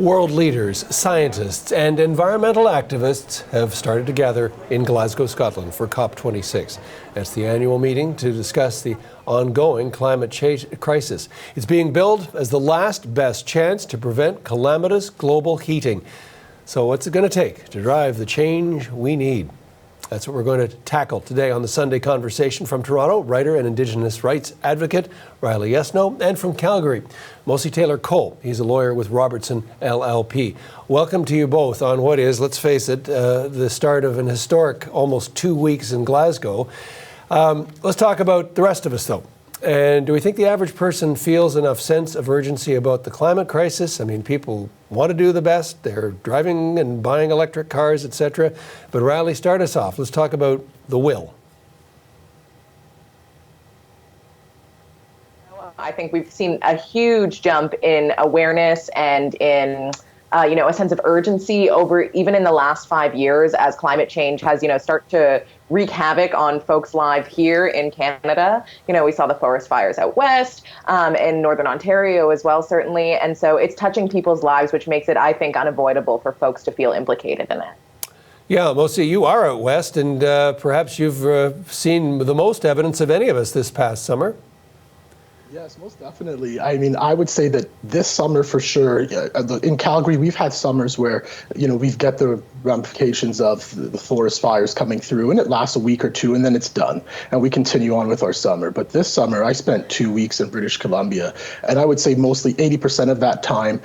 World leaders, scientists, and environmental activists have started to gather in Glasgow, Scotland for COP26. That's the annual meeting to discuss the ongoing climate change crisis. It's being billed as the last best chance to prevent calamitous global heating. So what's it going to take to drive the change we need? That's what we're going to tackle today on the Sunday Conversation. From Toronto, writer and Indigenous rights advocate Riley Yesno, and from Calgary, Mosi Taylor-Cole. He's a lawyer with Robertson LLP. Welcome to you both on what is, let's face it, the start of an historic almost 2 weeks in Glasgow. Let's talk about the rest of us, though. And do we think the average person feels enough sense of urgency about the climate crisis? I mean, people want to do the best. They're driving and buying electric cars, etc. But Riley, start us off. Let's talk about the will. I think we've seen a huge jump in awareness and in a sense of urgency over even in the last 5 years as climate change has, start to wreak havoc on folks' lives here in Canada. We saw the forest fires out west, in Northern Ontario as well, certainly. And so it's touching people's lives, which makes it, I think, unavoidable for folks to feel implicated in it. Yeah, Mosi, you are out west, and perhaps you've seen the most evidence of any of us this past summer. Yes, most definitely. I mean, I would say that this summer for sure, in Calgary, we've had summers where, we've got the ramifications of the forest fires coming through, and it lasts a week or two, and then it's done, and we continue on with our summer. But this summer, I spent 2 weeks in British Columbia, and I would say mostly 80% of that time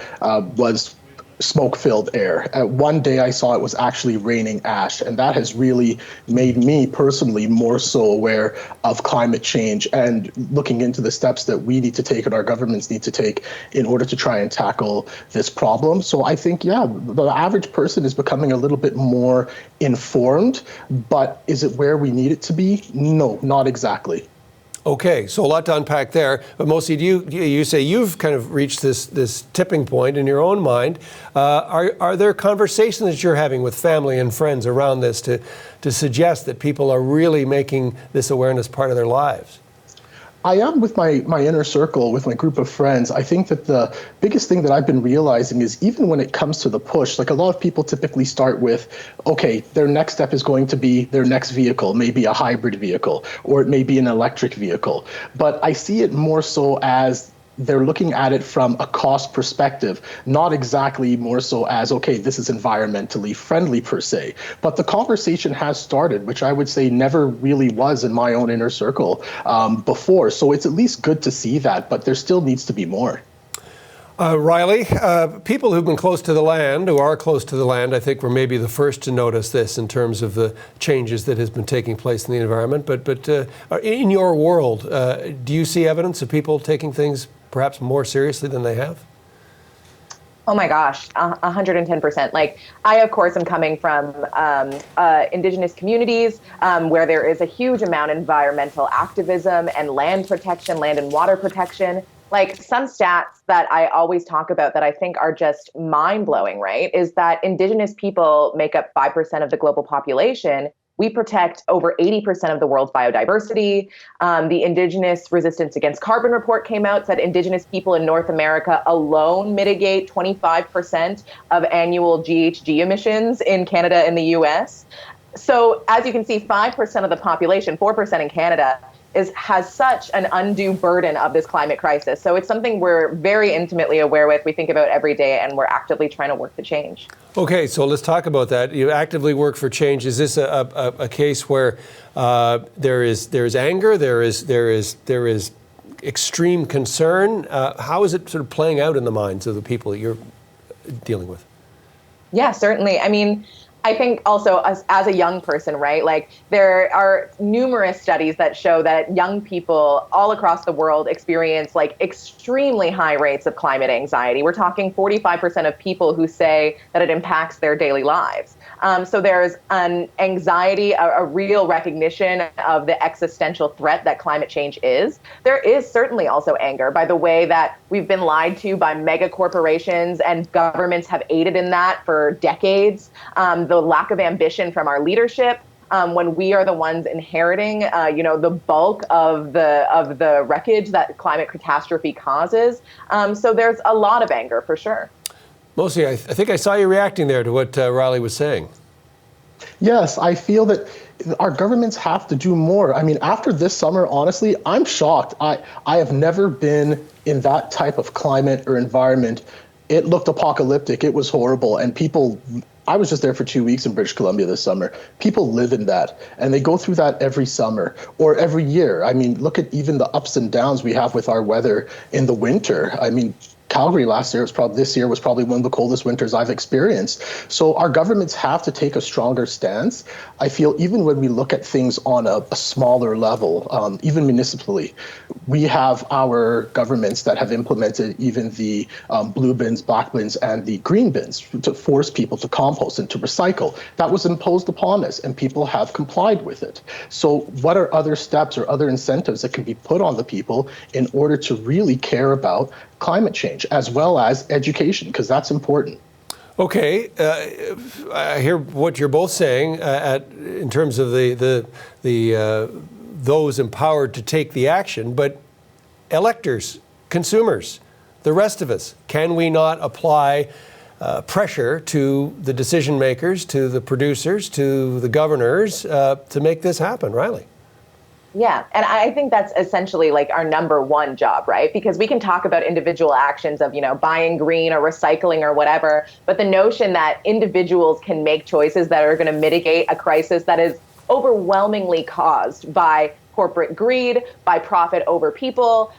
was smoke-filled air. One day I saw it was actually raining ash, and that has really made me personally more so aware of climate change and looking into the steps that we need to take and our governments need to take in order to try and tackle this problem. So I think, the average person is becoming a little bit more informed, but is it where we need it to be? No, not exactly. Okay, so a lot to unpack there. But Mosi, you say you've kind of reached this tipping point in your own mind. Are there conversations that you're having with family and friends around this to suggest that people are really making this awareness part of their lives? I am with my inner circle, with my group of friends. I think that the biggest thing that I've been realizing is even when it comes to the push, like a lot of people typically start with, okay, their next step is going to be their next vehicle, maybe a hybrid vehicle, or it may be an electric vehicle. But I see it more so as they're looking at it from a cost perspective, not exactly more so as, okay, this is environmentally friendly per se. But the conversation has started, which I would say never really was in my own inner circle before. So it's at least good to see that, but there still needs to be more. Riley, people who've been close to the land, who are close to the land, I think were maybe the first to notice this in terms of the changes that has been taking place in the environment. But in your world, do you see evidence of people taking things perhaps more seriously than they have? Oh my gosh, 110%. Like, I, of course, am coming from Indigenous communities where there is a huge amount of environmental activism and land protection, land and water protection. Like, some stats that I always talk about that I think are just mind-blowing, right, is that Indigenous people make up 5% of the global population. We protect over 80% of the world's biodiversity. The Indigenous Resistance Against Carbon report came out, said Indigenous people in North America alone mitigate 25% of annual GHG emissions in Canada and the US. So as you can see, 5% of the population, 4% in Canada, has such an undue burden of this climate crisis. So it's something we're very intimately aware with, we think about every day, and we're actively trying to work to change. Okay, so let's talk about that. You actively work for change. Is this a case where there is anger, there is extreme concern? How is it sort of playing out in the minds of the people that you're dealing with? Yeah, certainly. I mean, I think also as a young person, right, like there are numerous studies that show that young people all across the world experience like extremely high rates of climate anxiety. We're talking 45% of people who say that it impacts their daily lives. So there's an anxiety, a real recognition of the existential threat that climate change is. There is certainly also anger by the way that we've been lied to by mega corporations, and governments have aided in that for decades. The lack of ambition from our leadership, when we are the ones inheriting, the bulk of the wreckage that climate catastrophe causes. So there's a lot of anger for sure. Mostly, I think I saw you reacting there to what Riley was saying. Yes, I feel that our governments have to do more. I mean, after this summer, honestly, I'm shocked. I have never been in that type of climate or environment. It looked apocalyptic. It was horrible. And people, I was just there for 2 weeks in British Columbia this summer. People live in that, and they go through that every summer or every year. I mean, look at even the ups and downs we have with our weather in the winter. I mean, Calgary this year was probably one of the coldest winters I've experienced. So our governments have to take a stronger stance. I feel even when we look at things on a smaller level, even municipally, we have our governments that have implemented even the blue bins, black bins, and the green bins to force people to compost and to recycle. That was imposed upon us, and people have complied with it. So what are other steps or other incentives that can be put on the people in order to really care about climate change, as well as education, because that's important? Okay, I hear what you're both saying in terms of those empowered to take the action, but electors, consumers, the rest of us, can we not apply pressure to the decision makers, to the producers, to the governors to make this happen? Riley? Yeah, and I think that's essentially like our number one job, right? Because we can talk about individual actions of, buying green or recycling or whatever, but the notion that individuals can make choices that are going to mitigate a crisis that is overwhelmingly caused by corporate greed, by profit over people,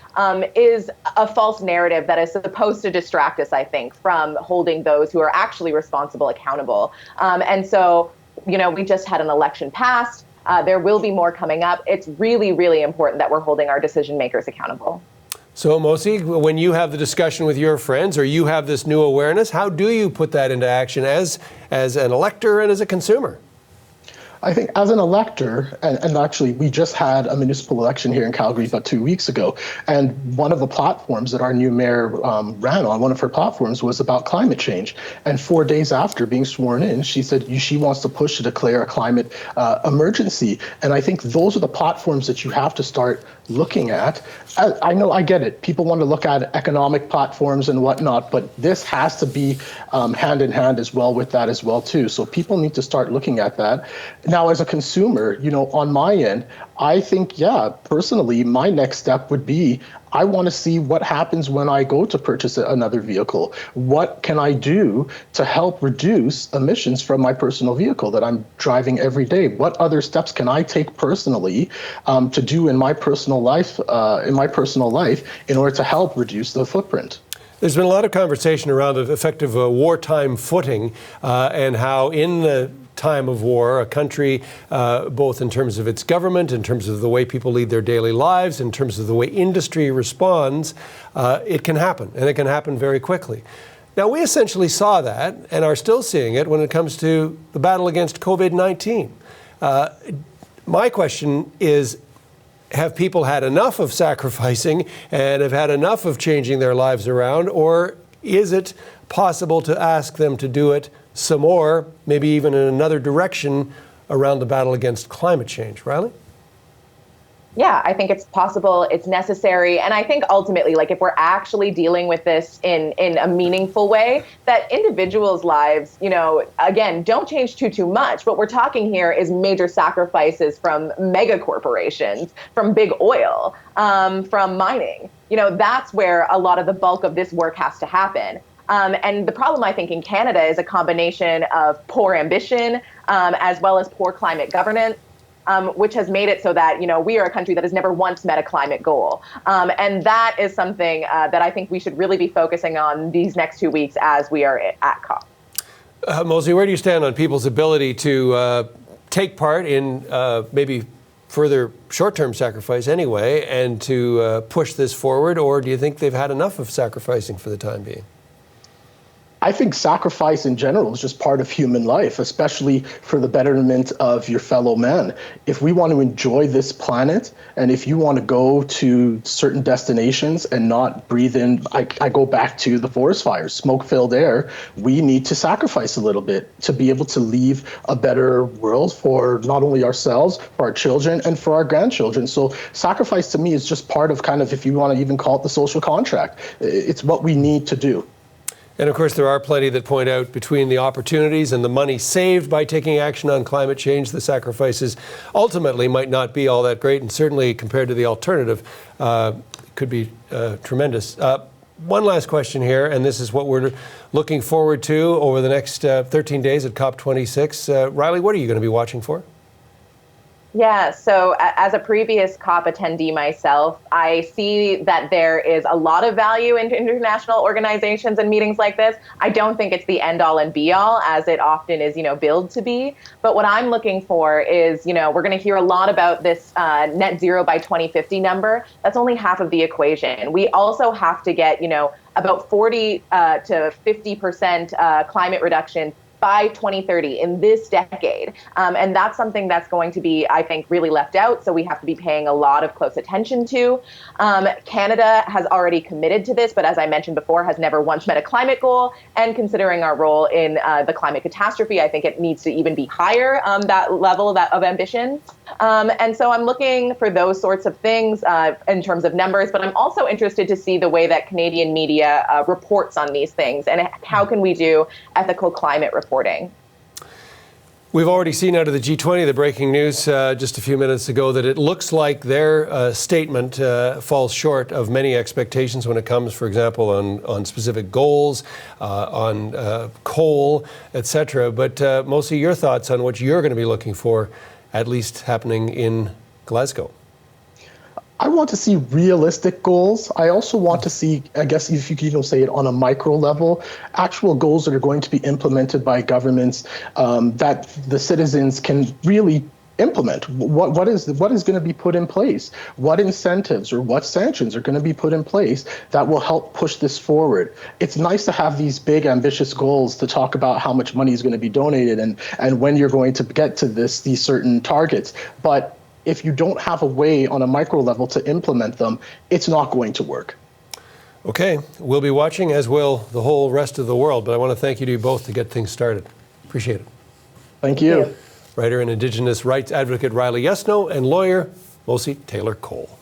is a false narrative that is supposed to distract us, I think, from holding those who are actually responsible accountable. And so, we just had an election passed. There will be more coming up. It's really, really important that we're holding our decision makers accountable. So, Mosi, when you have the discussion with your friends or you have this new awareness, how do you put that into action as an elector and as a consumer? I think as an elector, and actually we just had a municipal election here in Calgary about 2 weeks ago, and one of the platforms that our new mayor ran on, one of her platforms was about climate change. And 4 days after being sworn in, she said she wants to push to declare a climate emergency. And I think those are the platforms that you have to start looking at. I know, I get it. People want to look at economic platforms and whatnot, but this has to be hand in hand as well with that as well too. So people need to start looking at that. Now, as a consumer, on my end, I think, personally, my next step would be, I want to see what happens when I go to purchase another vehicle. What can I do to help reduce emissions from my personal vehicle that I'm driving every day? What other steps can I take personally to do in my personal life, in order to help reduce the footprint? There's been a lot of conversation around effective wartime footing and how in the time of war, a country, both in terms of its government, in terms of the way people lead their daily lives, in terms of the way industry responds, it can happen, and it can happen very quickly. Now, we essentially saw that and are still seeing it when it comes to the battle against COVID-19. My question is, have people had enough of sacrificing and have had enough of changing their lives around, or is it possible to ask them to do it some more, maybe even in another direction around the battle against climate change? Riley? Yeah, I think it's possible, it's necessary, and I think ultimately, if we're actually dealing with this in a meaningful way, that individuals' lives, again, don't change too much. What we're talking here is major sacrifices from mega corporations, from big oil, from mining. That's where a lot of the bulk of this work has to happen. And the problem, I think, in Canada is a combination of poor ambition as well as poor climate governance, which has made it so that, we are a country that has never once met a climate goal. And that is something that I think we should really be focusing on these next 2 weeks as we are at COP. Mosi, where do you stand on people's ability to take part in maybe further short-term sacrifice anyway, and to push this forward, or do you think they've had enough of sacrificing for the time being? I think sacrifice in general is just part of human life, especially for the betterment of your fellow man. If we want to enjoy this planet, and if you want to go to certain destinations and not breathe in, I go back to the forest fires, smoke-filled air, we need to sacrifice a little bit to be able to leave a better world for not only ourselves, for our children, and for our grandchildren. So sacrifice to me is just part of if you want to even call it the social contract. It's what we need to do. And of course, there are plenty that point out between the opportunities and the money saved by taking action on climate change, the sacrifices ultimately might not be all that great, and certainly compared to the alternative, could be tremendous. One last question here, and this is what we're looking forward to over the next 13 days at COP26. Riley, what are you going to be watching for? Yeah, so as a previous COP attendee myself, I see that there is a lot of value in international organizations and meetings like this. I don't think it's the end all and be all, as it often is, billed to be. But what I'm looking for is, we're going to hear a lot about this net zero by 2050 number. That's only half of the equation. We also have to get, about 40 to 50% climate reduction by 2030 in this decade. And that's something that's going to be, I think, really left out. So we have to be paying a lot of close attention to. Canada has already committed to this, but as I mentioned before, has never once met a climate goal. And considering our role in the climate catastrophe, I think it needs to even be higher, that level of ambition. And so I'm looking for those sorts of things in terms of numbers, but I'm also interested to see the way that Canadian media reports on these things and how can we do ethical climate reporting. We've already seen out of the G20, the breaking news just a few minutes ago, that it looks like their statement falls short of many expectations when it comes, for example, on specific goals, on coal, etc. But mostly your thoughts on what you're going to be looking for, at least happening in Glasgow. I want to see realistic goals. I also want to see, I guess if you could even say it on a micro level, actual goals that are going to be implemented by governments that the citizens can really implement. What is going to be put in place? What incentives or what sanctions are going to be put in place that will help push this forward? It's nice to have these big ambitious goals to talk about how much money is going to be donated and when you're going to get to these certain targets. But if you don't have a way on a micro level to implement them, it's not going to work. Okay, we'll be watching, as will the whole rest of the world, but I want to thank you both to get things started. Appreciate it. Thank you. Writer and Indigenous rights advocate Riley Yesno and lawyer Mosi Taylor Cole.